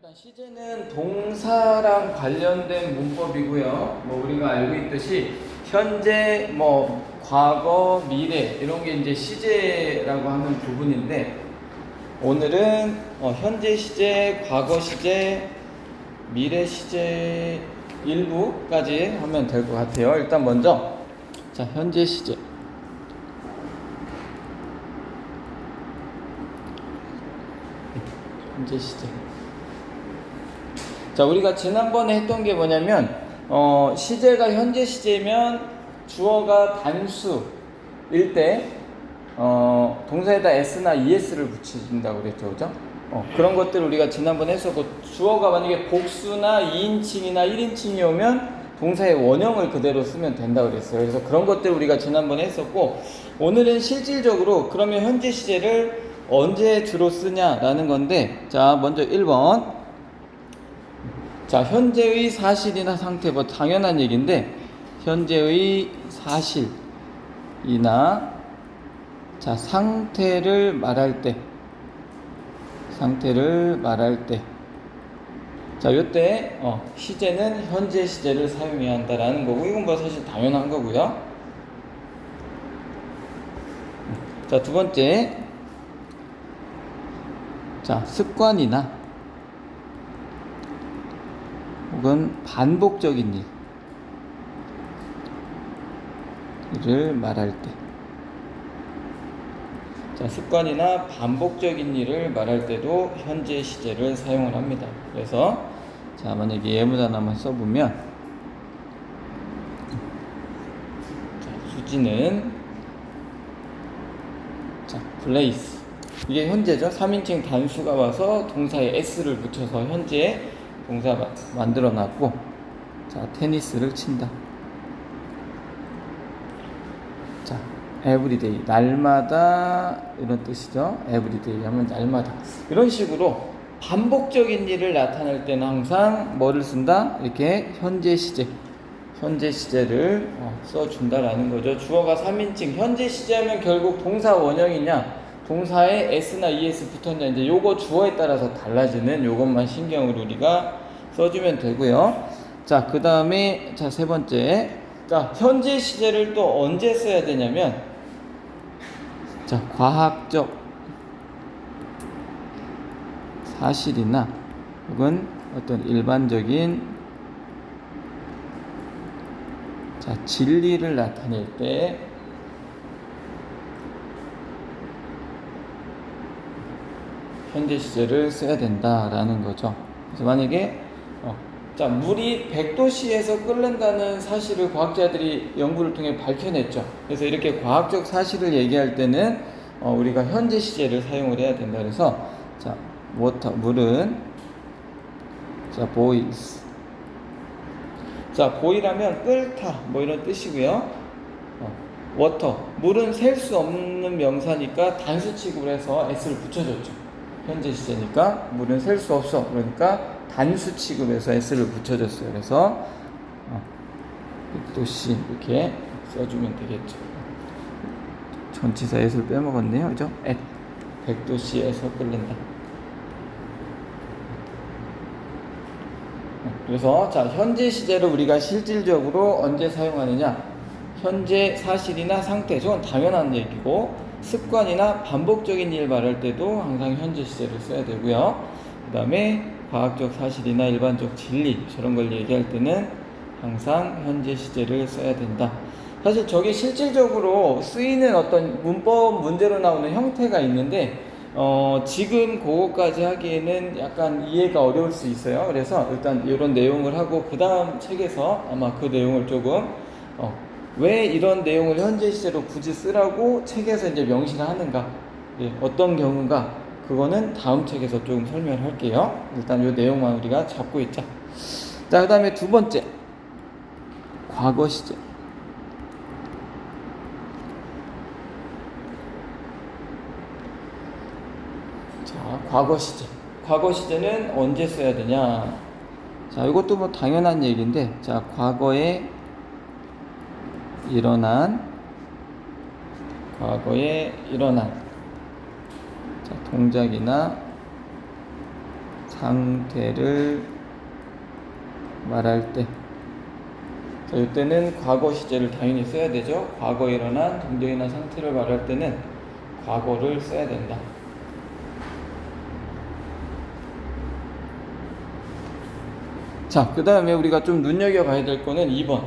일단 시제는 동사랑 관련된 문법이고요. 뭐 우리가 알고 있듯이 현재, 뭐 과거, 미래 이런 게 이제 시제라고 하는 부분인데, 오늘은 현재 시제, 과거 시제, 미래 시제 일부까지 하면 될 것 같아요. 일단 먼저 자, 현재 시제. 현재 시제. 자, 우리가 지난번에 했던 게 뭐냐면, 시제가 현재 시제면 주어가 단수일 때, 동사에다 s나 es를 붙인다고 그랬죠, 그죠? 그런 것들 우리가 지난번에 했었고, 주어가 만약에 복수나 2인칭이나 1인칭이 오면 동사의 원형을 그대로 쓰면 된다고 그랬어요. 그래서 그런 것들 우리가 지난번에 했었고, 오늘은 실질적으로 그러면 현재 시제를 언제 주로 쓰냐라는 건데, 자, 먼저 1번. 자, 현재의 사실이나 상태, 뭐 당연한 얘기인데, 현재의 사실이나 자, 상태를 말할 때, 자, 요때 시제는 현재 시제를 사용해야 한다라는 거고, 이건 뭐 사실 당연한 거고요. 자, 두 번째. 자, 습관이나 혹은 반복적인 일을 말할 때, 자, 습관이나 반복적인 일을 말할 때도 현재 시제를 사용을 합니다. 그래서 자, 만약에 예문단 한번 써보면, 자, 수지는 자, place, 이게 현재죠. 3인칭 단수가 와서 동사에 s를 붙여서 현재 동사 만들어 놨고, 자, 테니스를 친다. 자, everyday, 날마다 이런 뜻이죠. everyday 하면 날마다. 이런 식으로 반복적인 일을 나타낼 때는 항상 뭐를 쓴다? 이렇게 현재 시제를 써준다라는 거죠. 주어가 3인칭, 현재 시제하면 결국 동사 원형이냐, 동사에 s나 es 붙었냐, 이제 요거 주어에 따라서 달라지는 요것만 신경으로 우리가 써주면 되고요. 자, 그 다음에 자, 세 번째. 자, 현재 시제를 또 언제 써야 되냐면, 자, 과학적 사실이나 혹은 어떤 일반적인 자, 진리를 나타낼 때 현재 시제를 써야 된다라는 거죠. 그래서 만약에 자, 물이 100도씨에서 끓는다는 사실을 과학자들이 연구를 통해 밝혀냈죠. 그래서 이렇게 과학적 사실을 얘기할 때는 우리가 현재 시제를 사용을 해야 된다. 그래서 자, water, 물은 자, boils. 자, boil하면 끓다 뭐 이런 뜻이고요. water, 물은 셀 수 없는 명사니까 단수 취급을 해서 s를 붙여줬죠. 현재 시제니까 물은 셀 수 없어, 그러니까 단수 취급해서 s를 붙여줬어요. 그래서 100도씨 이렇게 써주면 되겠죠. 전치사 s를 빼먹었네요, 그죠? at 100도씨에서 끓는다. 그래서 자, 현재 시제를 우리가 실질적으로 언제 사용하느냐? 현재 사실이나 상태, 저건 당연한 얘기고, 습관이나 반복적인 일 말할 때도 항상 현재 시제를 써야 되고요. 그 다음에 과학적 사실이나 일반적 진리, 저런 걸 얘기할 때는 항상 현재 시제를 써야 된다. 사실 저게 실질적으로 쓰이는 어떤 문법 문제로 나오는 형태가 있는데, 지금 그거까지 하기에는 약간 이해가 어려울 수 있어요. 그래서 일단 이런 내용을 하고 그 다음 책에서 아마 그 내용을 조금 왜 이런 내용을 현재 시제로 굳이 쓰라고 책에서 이제 명시를 하는가, 어떤 경우가, 그거는 다음 책에서 조금 설명을 할게요. 일단 이 내용만 우리가 잡고 있자. 자, 그 다음에 두 번째, 과거 시제. 자, 과거 시제. 과거 시제는 언제 써야 되냐? 자, 이것도 뭐 당연한 얘기인데, 자, 과거에 일어난 자, 동작이나 상태를 말할 때, 자, 이때는 과거 시제를 당연히 써야 되죠. 과거에 일어난 동작이나 상태를 말할 때는 과거를 써야 된다. 자, 그 다음에 우리가 좀 눈여겨봐야 될 거는 2번.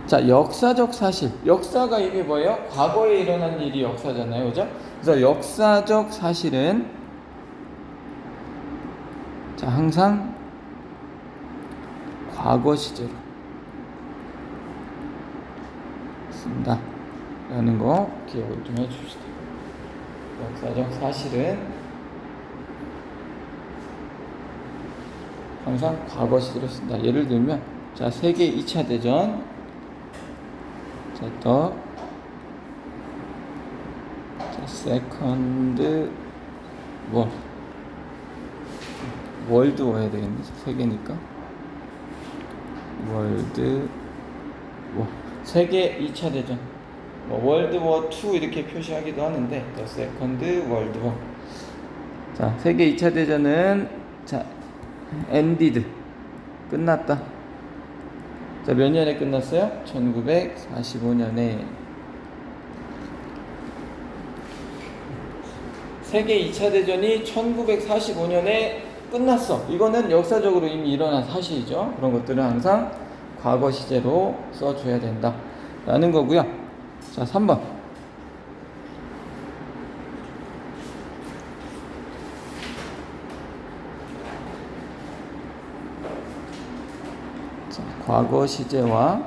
자, 역사적 사실. 역사가 이게 뭐예요? 과거에 일어난 일이 역사잖아요. 그죠? 그래서 역사적 사실은, 자, 항상 과거 시제로 쓴다 라는 거 기억을 좀 해줍시다. 역사적 사실은 항상 과거 시제로 쓴다. 예를 들면, 자, 세계 2차 대전, 자, 더 세컨드 월드 워 해야 되겠네. 세계니까 월드 워, 세계 2차 대전, 월드 워 2 이렇게 표시하기도 하는데, 더 세컨드 월드 워. 자, 세계 2차 대전은, 자, 엔디드, 끝났다. 자, 몇 년에 끝났어요? 1945년에. 세계 2차 대전이 1945년에 끝났어. 이거는 역사적으로 이미 일어난 사실이죠. 그런 것들은 항상 과거 시제로 써줘야 된다 라는 거고요. 자, 3번. 자, 과거 시제와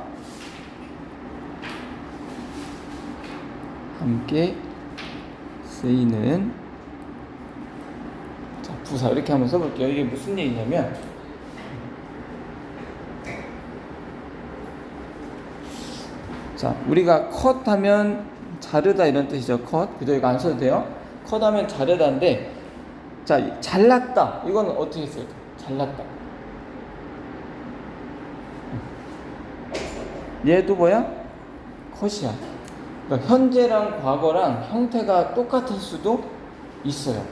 함께 쓰이는, 자, 부사 이렇게 한번 써볼게요. 이게 무슨 얘기냐면, 자, 우리가 컷하면 자르다 이런 뜻이죠. 컷. 그죠? 이거 안 써도 돼요. 컷하면 자르다인데, 자, 잘랐다. 이건 어떻게 써요? 잘랐다. 얘도 뭐야? 컷이야. 그러니까 현재랑 과거랑 형태가 똑같을 수도 있어요.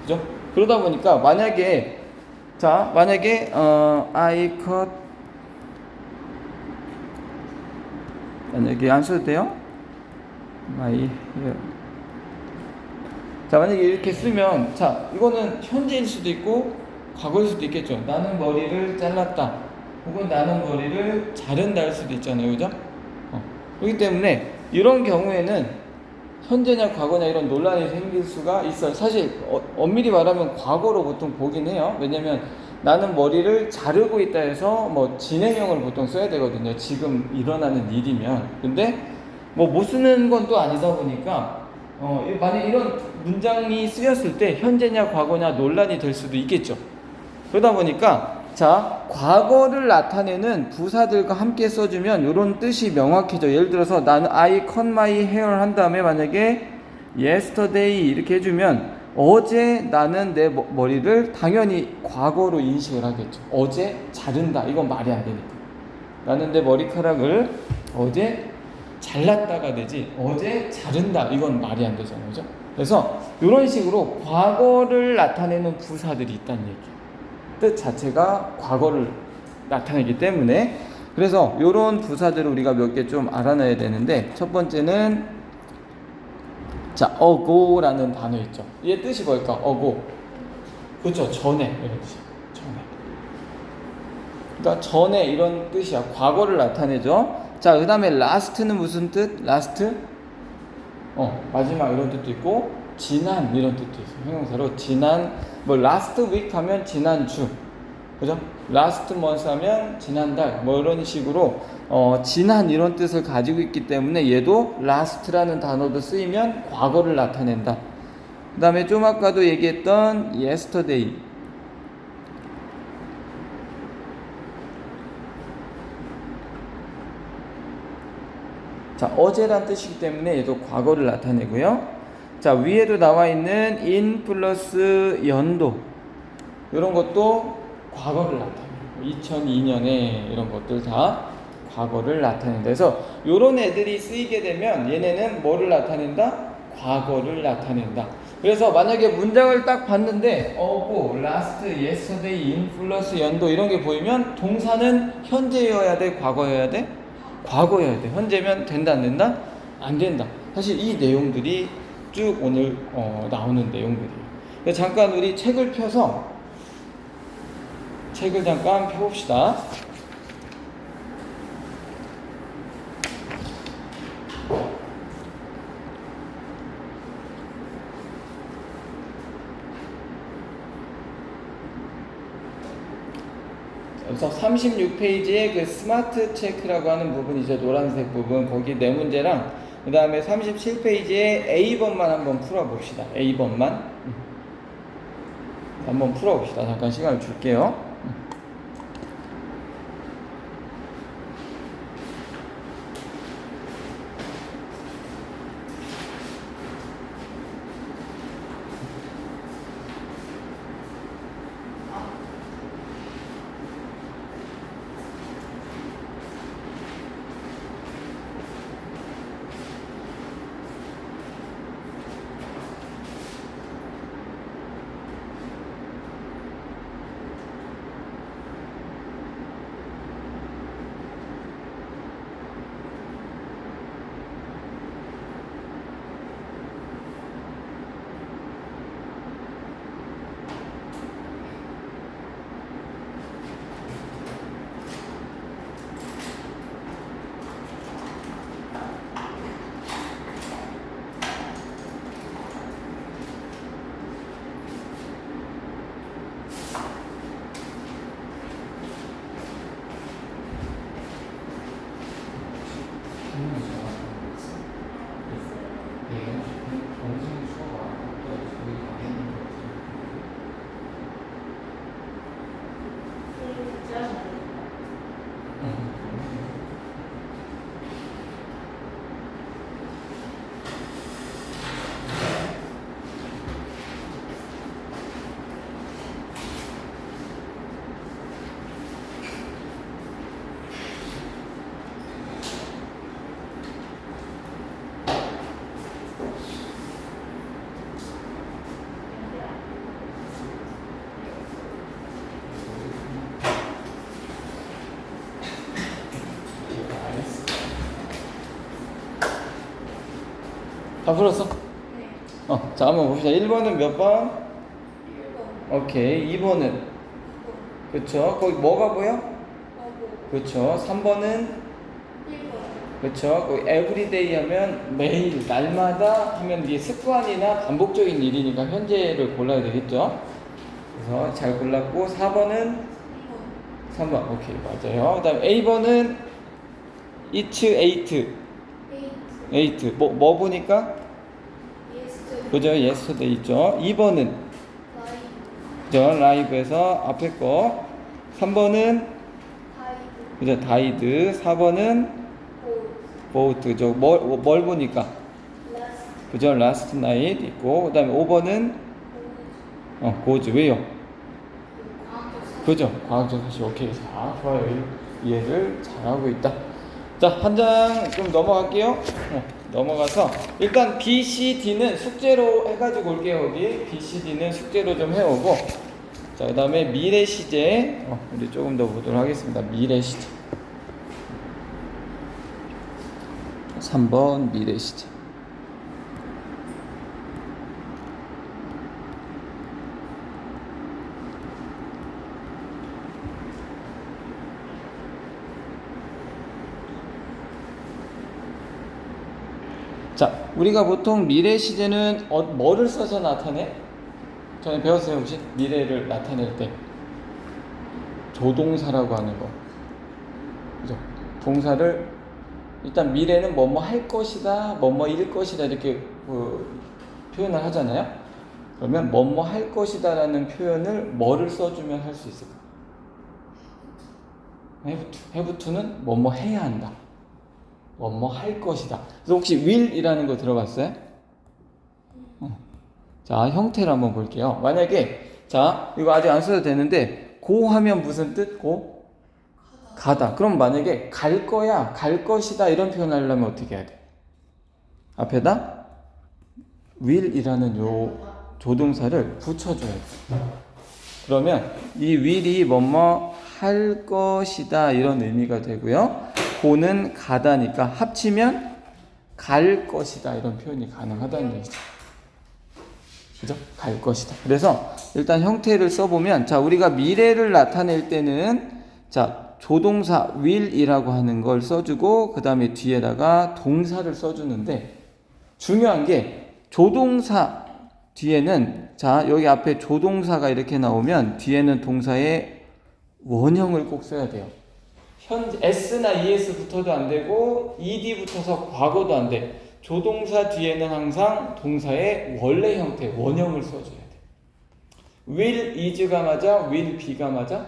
그죠? 그러다 보니까 만약에, 자, 만약에 I cut, 만약에 안 써도 돼요? My hair. 자, 만약에 이렇게 쓰면, 자, 이거는 현재일 수도 있고 과거일 수도 있겠죠. 나는 머리를 잘랐다, 혹은 나는 머리를 자른다 할 수도 있잖아요. 그죠? 그렇기 때문에 이런 경우에는 현재냐 과거냐 이런 논란이 생길 수가 있어요. 사실 엄밀히 말하면 과거로 보통 보긴 해요. 왜냐면 나는 머리를 자르고 있다 해서 뭐 진행형을 보통 써야 되거든요. 지금 일어나는 일이면. 근데 뭐 못 쓰는 건 또 아니다 보니까 만약 이런 문장이 쓰였을 때 현재냐 과거냐 논란이 될 수도 있겠죠. 그러다 보니까, 자, 과거를 나타내는 부사들과 함께 써주면 이런 뜻이 명확해져. 예를 들어서 나는 I cut my hair 한 다음에 만약에 yesterday 이렇게 해주면 어제 나는 내 머리를 당연히 과거로 인식을 하겠죠. 어제 자른다, 이건 말이 안 되니까. 나는 내 머리카락을 어제 잘랐다가 되지 어제 자른다, 이건 말이 안 되잖아요. 그죠? 그래서 이런 식으로 과거를 나타내는 부사들이 있다는 얘기예요. 뜻 자체가 과거를 나타내기 때문에. 그래서 이런 부사들을 우리가 몇 개 좀 알아놔야 되는데, 첫 번째는, 자, ago라는 단어 있죠. 얘 뜻이 뭘까? ago. 그렇죠. 전에 이런 뜻이야. 전에. 그러니까 전에 이런 뜻이야. 과거를 나타내죠. 자, 그 다음에 last는 무슨 뜻? last? 마지막 이런 뜻도 있고, 지난 이런 뜻도 있어요. 형용사로 지난, 뭐 last week 하면 지난주, 그죠? last month 하면 지난달, 뭐 이런 식으로 지난 이런 뜻을 가지고 있기 때문에 얘도 last라는 단어도 쓰이면 과거를 나타낸다. 그 다음에 좀 아까도 얘기했던 yesterday, 자, 어제란 뜻이기 때문에 얘도 과거를 나타내고요. 자, 위에도 나와 있는 in 플러스 연도, 이런 것도 과거를 나타내요. 2002년에 이런 것들 다 과거를 나타낸다. 그래서 이런 애들이 쓰이게 되면 얘네는 뭐를 나타낸다? 과거를 나타낸다. 그래서 만약에 문장을 딱 봤는데 어고, last, yesterday, in 플러스 연도 이런 게 보이면 동사는 현재여야 돼, 과거여야 돼? 과거여야 돼. 현재면 된다, 안 된다? 안 된다. 사실 이 내용들이 쭉 오늘 나오는 내용들이에요. 그래서 잠깐 우리 책을 펴서 책을 잠깐 펴봅시다. 그래서 36페이지에 그 스마트 체크라고 하는 부분이죠. 노란색 부분. 거기 네 문제랑 그 다음에 37페이지에 A번만 한번 풀어봅시다. A번만 한번 풀어봅시다. 잠깐 시간을 줄게요. 다 풀었어? 네. 자, 한번 봅시다. 1번은 몇 번? 1번. 오케이. 2번은? 그쵸. 거기 뭐가 보여? 그쵸. 3번은? 1번. 그쵸. 거기 everyday 하면 매일, 날마다 하면 이게 습관이나 반복적인 일이니까 현재를 골라야 되겠죠. 그래서 잘 골랐고, 4번은? 3번. 오케이. 맞아요. 그 다음 A번은? it's eight. 8. 뭐 보니까? Yesterday. 그죠? yesterday 있죠. 2번은? Live. 그죠? live에서 앞에 거. 3번은? Hide. 그죠? died. 4번은? Boat. boat. 그죠? 뭘 보니까? Last. 그죠? last night 있고. 그 다음에 5번은? goes. 왜요? 그죠? 과학적 사실. 오케이. 자, 좋아요. 이해를 잘하고 있다. 자, 한 장 좀 넘어갈게요. 넘어가서 일단 B, C, D는 숙제로 해가지고 올게요. 여기 B, C, D는 숙제로 좀 해오고, 자, 그 다음에 미래 시제 우리 조금 더 보도록 하겠습니다. 미래 시제 3번 미래 시제. 자, 우리가 보통 미래 시제는 뭐를 써서 나타내? 전에 배웠어요, 혹시? 미래를 나타낼 때 조동사라고 하는 거. 그죠? 동사를 일단 미래는 뭐뭐 할 것이다, 뭐뭐일 것이다 이렇게 표현을 하잖아요. 그러면 뭐뭐 할 것이다라는 표현을 뭐를 써주면 할 수 있을까? have to. have to는 뭐뭐 해야 한다. 뭐뭐 할 것이다. 그래서 혹시 will이라는 거 들어봤어요? 자, 형태를 한번 볼게요. 만약에 자, 이거 아직 안 써도 되는데 go 하면 무슨 뜻? go? 가다. 그럼 만약에 갈 거야, 갈 것이다 이런 표현을 하려면 어떻게 해야 돼? 앞에다 will이라는 요 조동사를 붙여줘야 돼. 그러면 이 will이 뭐뭐 할 것이다 이런 의미가 되고요. go는 가다니까 합치면 갈 것이다 이런 표현이 가능하다는 얘기죠. 그죠? 갈 것이다. 그래서 일단 형태를 써보면 자 우리가 미래를 나타낼 때는 자 조동사 will이라고 하는 걸 써주고 그 다음에 뒤에다가 동사를 써주는데 중요한 게 조동사 뒤에는 자 여기 앞에 조동사가 이렇게 나오면 뒤에는 동사의 원형을 꼭 써야 돼요. 현재 s나 es 붙어도 안 되고 ed 붙어서 과거도 안 돼. 조동사 뒤에는 항상 동사의 원래 형태 원형을 써줘야 돼. will is가 맞아? will be가 맞아?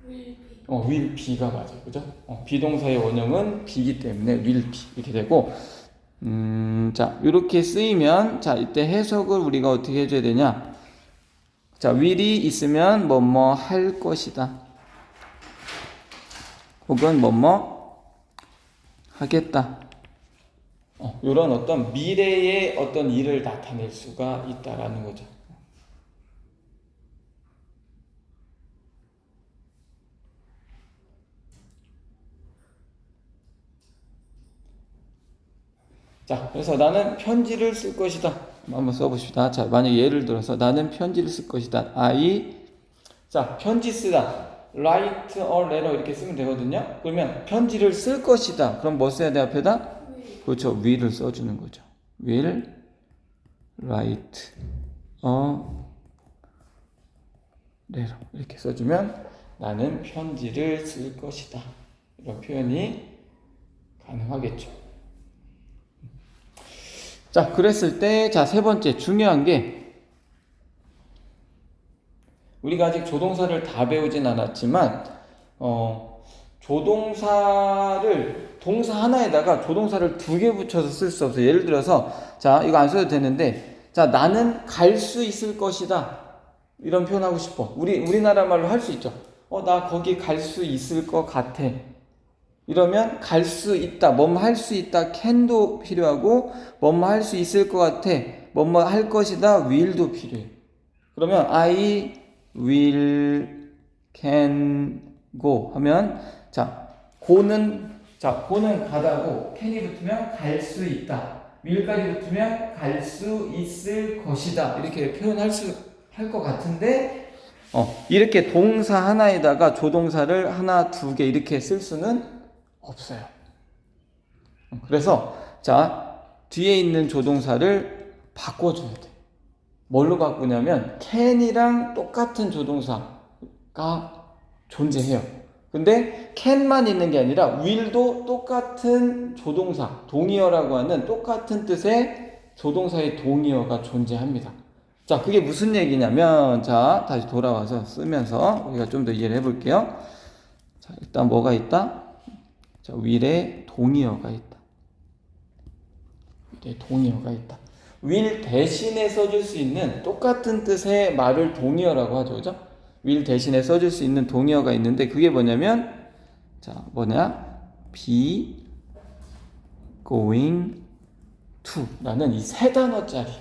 will be. will be가 맞아. 그죠? 비동사의 원형은 be이기 때문에 will be 이렇게 되고 자, 이렇게 쓰이면 자, 이때 해석을 우리가 어떻게 해줘야 되냐? 자, will이 있으면 뭐뭐 할 것이다. 혹은 뭐뭐 하겠다. 이런 어떤 미래의 어떤 일을 나타낼 수가 있다라는 거죠. 자, 그래서 나는 편지를 쓸 것이다. 한번 써봅시다. 자, 만약 예를 들어서 나는 편지를 쓸 것이다. 자, 편지 쓰다. write a letter 이렇게 쓰면 되거든요. 그러면 편지를 쓸 것이다. 그럼 뭐 써야 돼 앞에다? will. 그렇죠. will을 써주는 거죠. will write a letter 이렇게 써주면 나는 편지를 쓸 것이다. 이런 표현이 가능하겠죠. 자, 그랬을 때, 자, 세 번째, 중요한 게, 우리가 아직 조동사를 다 배우진 않았지만, 조동사를, 동사 하나에다가 조동사를 두 개 붙여서 쓸 수 없어요. 예를 들어서, 자, 이거 안 써도 되는데, 자, 나는 갈 수 있을 것이다. 이런 표현 하고 싶어. 우리나라 말로 할 수 있죠. 나 거기 갈 수 있을 것 같아. 이러면 갈 수 있다, 뭐뭐 할 수 있다, can도 필요하고 뭐뭐 할 수 있을 것 같아, 뭐뭐 할 것이다, will도 필요해. 그러면 I will can go 하면 자 go는 가다고 can이 붙으면 갈 수 있다, will까지 붙으면 갈 수 있을 것이다 이렇게 표현할 것 같은데 이렇게 동사 하나에다가 조동사를 하나, 두 개 이렇게 쓸 수는 없어요. 그래서 자 뒤에 있는 조동사를 바꿔줘야 돼. 뭘로 바꾸냐면 can이랑 똑같은 조동사가 존재해요. 근데 can만 있는 게 아니라 will도 똑같은 조동사, 동의어라고 하는 똑같은 뜻의 조동사의 동의어가 존재합니다. 자, 그게 무슨 얘기냐면 자 다시 돌아와서 쓰면서 우리가 좀 더 이해를 해볼게요. 자, 일단 뭐가 있다? 자, will에 동의어가 있다. will에 동의어가 있다. will 대신에 써줄 수 있는 똑같은 뜻의 말을 동의어라고 하죠. 그죠? will 대신에 써줄 수 있는 동의어가 있는데 그게 뭐냐면 자, be going to 라는 이 세 단어짜리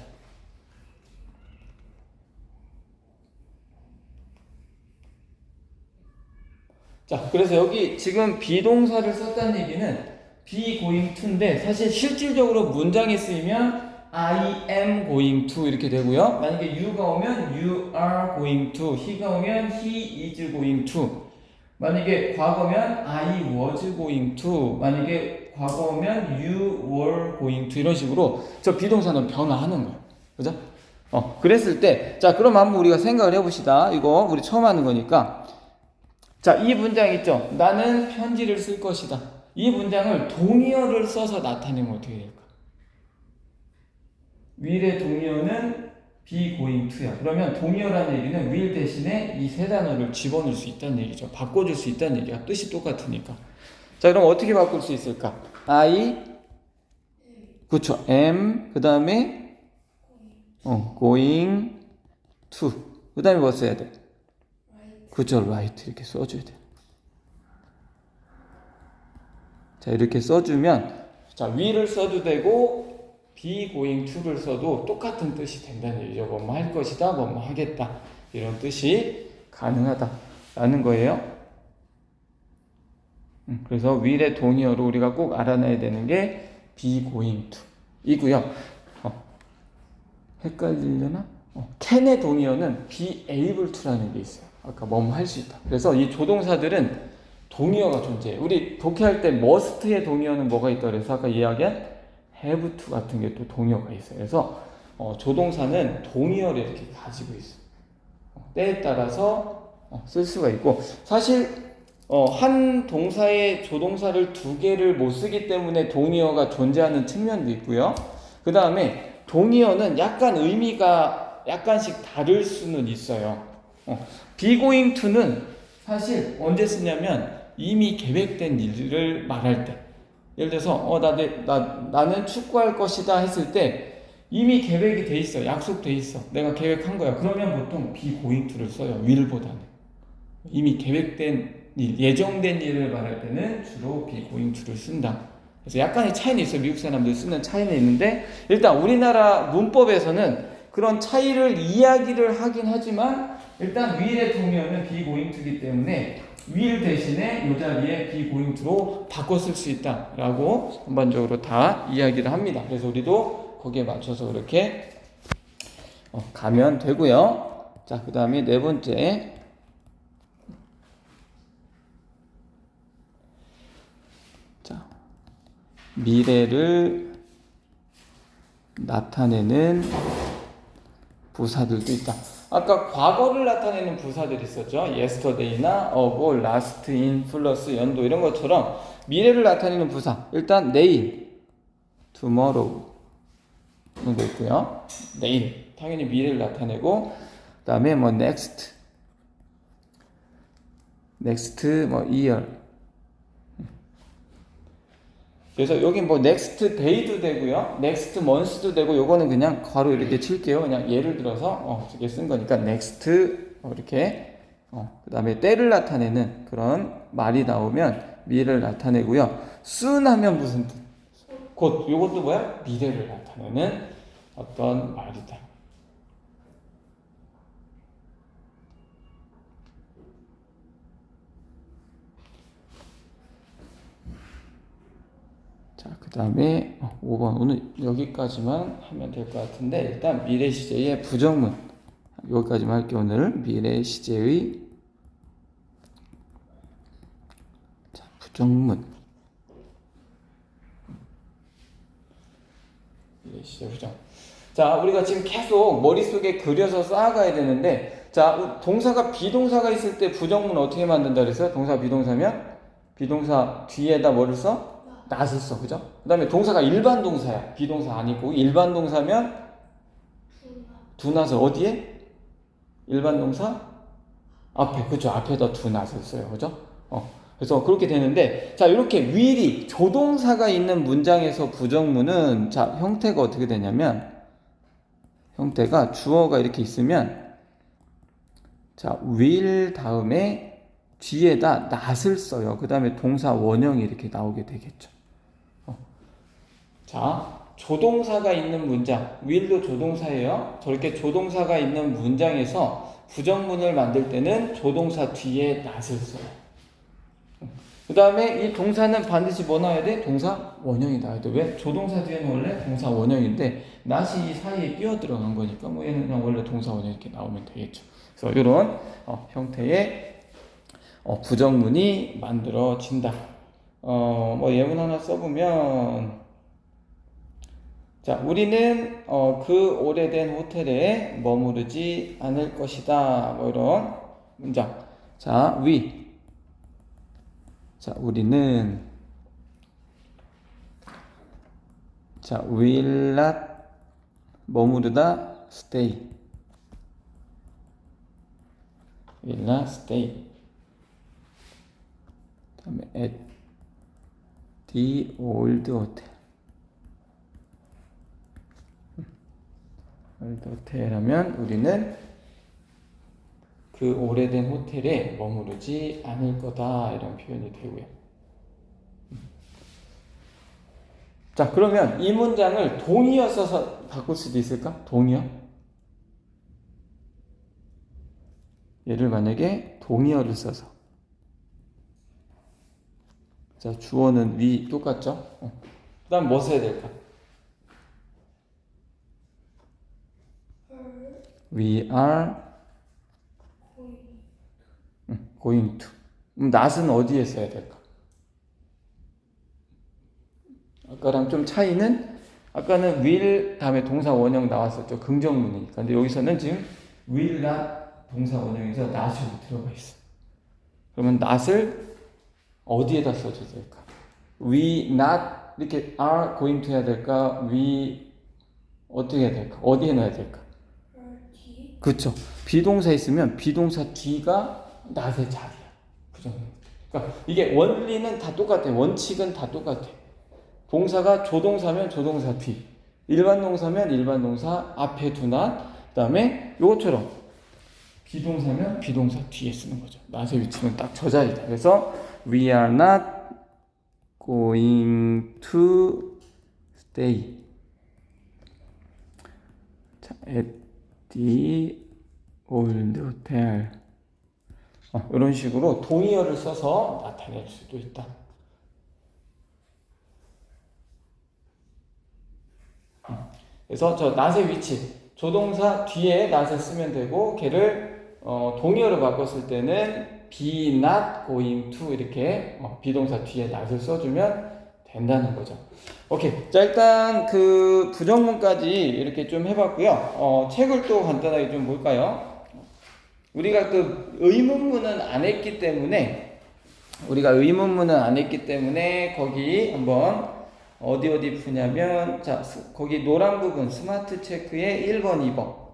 자, 그래서 여기 지금 비동사를 썼다는 얘기는 be going to인데 사실 실질적으로 문장에 쓰이면 I am going to 이렇게 되고요. 만약에 you가 오면 you are going to, he가 오면 he is going to. 만약에 과거면 I was going to, 만약에 과거 오면 you were going to 이런 식으로 저 비동사는 변화하는 거예요. 그죠? 그랬을 때 자, 그럼 한번 우리가 생각을 해봅시다. 이거 우리 처음 하는 거니까 자, 이 문장 있죠? 나는 편지를 쓸 것이다. 이 문장을 동의어를 써서 나타내면 어떻게 될까? will의 동의어는 be going to야. 그러면 동의어라는 얘기는 will 대신에 이 세 단어를 집어넣을 수 있다는 얘기죠. 바꿔줄 수 있다는 얘기야. 뜻이 똑같으니까. 자, 그럼 어떻게 바꿀 수 있을까? I, 그쵸, am, 그 다음에 going to, 그 다음에 뭐 써야 돼? 그죠, right 이렇게 써줘야 돼. 자, 이렇게 써주면 자 will을 써도 되고 be going to를 써도 똑같은 뜻이 된다는 얘기죠. 뭐뭐 할 것이다, 뭐뭐 하겠다 이런 뜻이 가능하다라는 거예요. 그래서 will의 동의어로 우리가 꼭 알아놔야 되는 게 be going to 이고요. 헷갈리려나? can의 동의어는 be able to라는 게 있어요. 아까 뭐뭐 할 수 있다. 그래서 이 조동사들은 동의어가 존재해요. 우리 독해할 때 must의 동의어는 뭐가 있다 그래서 아까 이야기한 have to 같은 게 또 동의어가 있어요. 그래서 조동사는 동의어를 이렇게 가지고 있어요. 때에 따라서 쓸 수가 있고 사실 한 동사의 조동사를 두 개를 못 쓰기 때문에 동의어가 존재하는 측면도 있고요. 그 다음에 동의어는 약간 의미가 약간씩 다를 수는 있어요. be going to는 사실 언제 쓰냐면 이미 계획된 일을 말할 때 예를 들어서 나는 축구할 것이다 했을 때 이미 계획이 돼 있어. 약속돼 있어. 내가 계획한 거야. 그러면 보통 be going to를 써요. will보다는. 이미 계획된 일, 예정된 일을 말할 때는 주로 be going to를 쓴다. 그래서 약간의 차이는 있어요. 미국 사람들 쓰는 차이는 있는데 일단 우리나라 문법에서는 그런 차이를 이야기를 하긴 하지만 일단 will의 동의어는 be going to이기 때문에 will 대신에 이 자리에 be going to로 바꿔 쓸 수 있다라고 전반적으로 다 이야기를 합니다. 그래서 우리도 거기에 맞춰서 그렇게 가면 되고요. 자, 그 다음에 네 번째. 자, 미래를 나타내는 부사들도 있다. 아까 과거를 나타내는 부사들이 있었죠. yesterday나 ago, last in 플러스 연도 이런 것처럼 미래를 나타내는 부사. 일단 내일, tomorrow 이런 거 있고요. 내일 당연히 미래를 나타내고 그 다음에 뭐 next 뭐 year. 그래서 여기 뭐 next day도 되고요, next month도 되고, 요거는 그냥 괄호 이렇게 칠게요. 그냥 예를 들어서 이렇게 쓴 거니까 next 이렇게 그 다음에 때를 나타내는 그런 말이 나오면 미래를 나타내고요. soon 하면 무슨 뜻? 곧. 요것도 뭐야? 미래를 나타내는 어떤 말이다. 자, 그 다음에 5번 오늘 여기까지만 하면 될 것 같은데 일단 미래 시제의 부정문 여기까지만 할게요. 오늘 미래 시제의 부정문 미래 시제 부정. 자, 우리가 지금 계속 머릿속에 그려서 쌓아가야 되는데 자, 동사가 비동사가 있을 때 부정문 어떻게 만든다 그랬어요? 동사 비동사면 비동사 뒤에다 뭐를 써? not을 써. 그죠? 그 다음에 동사가 일반 동사야. 비동사 아니고 일반 동사면 do not을 어디에? 일반 동사 앞에. 그죠? 앞에다 do not을 써요. 그죠? 그래서 그렇게 되는데 자, 이렇게 will이 조동사가 있는 문장에서 부정문은 자, 형태가 어떻게 되냐면 형태가 주어가 이렇게 있으면 자, will 다음에 뒤에다 not을 써요. 그 다음에 동사 원형이 이렇게 나오게 되겠죠. 자, 조동사가 있는 문장, will도 조동사예요. 저렇게 조동사가 있는 문장에서 부정문을 만들 때는 조동사 뒤에 not을 써요. 그 다음에 이 동사는 반드시 뭐 나와야 돼? 동사 원형이 나와야 돼. 왜? 조동사 뒤에는 원래 동사 원형인데 not이 이 사이에 끼어 들어간 거니까 뭐 얘는 그냥 원래 동사 원형 이렇게 나오면 되겠죠. 그래서 이런 형태의 부정문이 만들어진다. 뭐 예문 하나 써보면 자, 우리는 그 오래된 호텔에 머무르지 않을 것이다. 뭐 이런 문장. 자, 우리는 자, will not 머무르다 stay. will not stay. 그다음에 at the old hotel. 호텔 하면 우리는 그 오래된 호텔에 머무르지 않을 거다 이런 표현이 되고요. 자, 그러면 이 문장을 동의어 써서 바꿀 수도 있을까? 동의어? 얘를 만약에 동의어를 써서, 자, 주어는 we 똑같죠? 그 다음 뭐 써야 될까? We are going to. not은 어디에 써야 될까? 아까랑 좀 차이는, 아까는 will 다음에 동사 원형 나왔었죠. 긍정문이니까. 근데 여기서는 지금 will not 동사 원형에서 not이 들어가 있어. 그러면 not을 어디에다 써줘야 될까? We not 이렇게 are going to 해야 될까? We 어떻게 해야 될까? 어디에 넣어야 될까? 그쵸. 비동사 있으면 비동사 뒤가 not의 자리야. 부정형. 그러니까 이게 원리는 다 똑같아. 원칙은 다 똑같아. 동사가 조동사면 조동사 뒤, 일반 동사면 일반 동사 앞에 두나, 그 다음에 요것처럼 비동사면 비동사 뒤에 쓰는 거죠. not의 위치는 딱 저 자리다. 그래서 we are not going to stay 자, at the old hotel. 이런 식으로 동의어를 써서 나타낼 수도 있다. 그래서 저 not의 위치, 조동사 뒤에 not을 쓰면 되고, 걔를 동의어로 바꿨을 때는 be not going to 이렇게 비동사 뒤에 not을 써주면 된다는 거죠. 오케이. 자, 일단 그 부정문까지 이렇게 좀 해봤고요. 책을 또 간단하게 좀 볼까요? 우리가 그 의문문은 안 했기 때문에, 거기 한번 어디 푸냐면, 자, 거기 노란 부분 스마트 체크의 1번, 2번.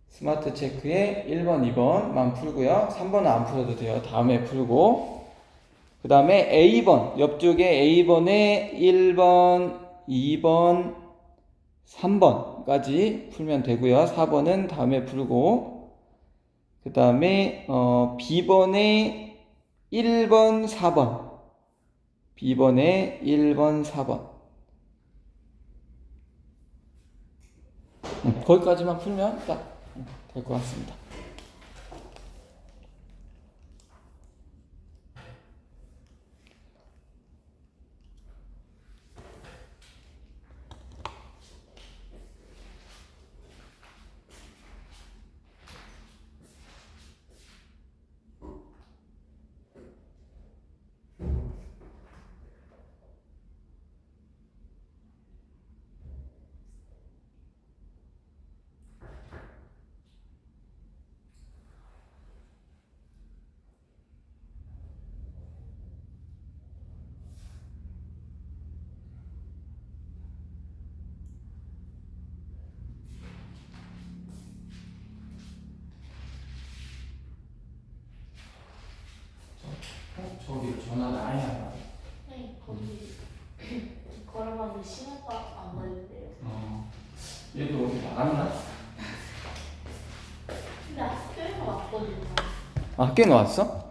스마트 체크의 1번, 2번만 풀고요. 3번은 안 풀어도 돼요. 다음에 풀고. 그 다음에 A번, 옆쪽에 A번에 1번, 2번, 3번까지 풀면 되고요. 4번은 다음에 풀고. 그 다음에 B번에 1번, 4번. B번에 1번, 4번. 거기까지만 풀면 딱 될 것 같습니다. 저기 전화가 아예 안 와. 네, 거기 걸어가는 시간가 안 걸린대요. 얘도 어디 나갔나? 근데 학교에서 왔거든요. 학교에 나왔어?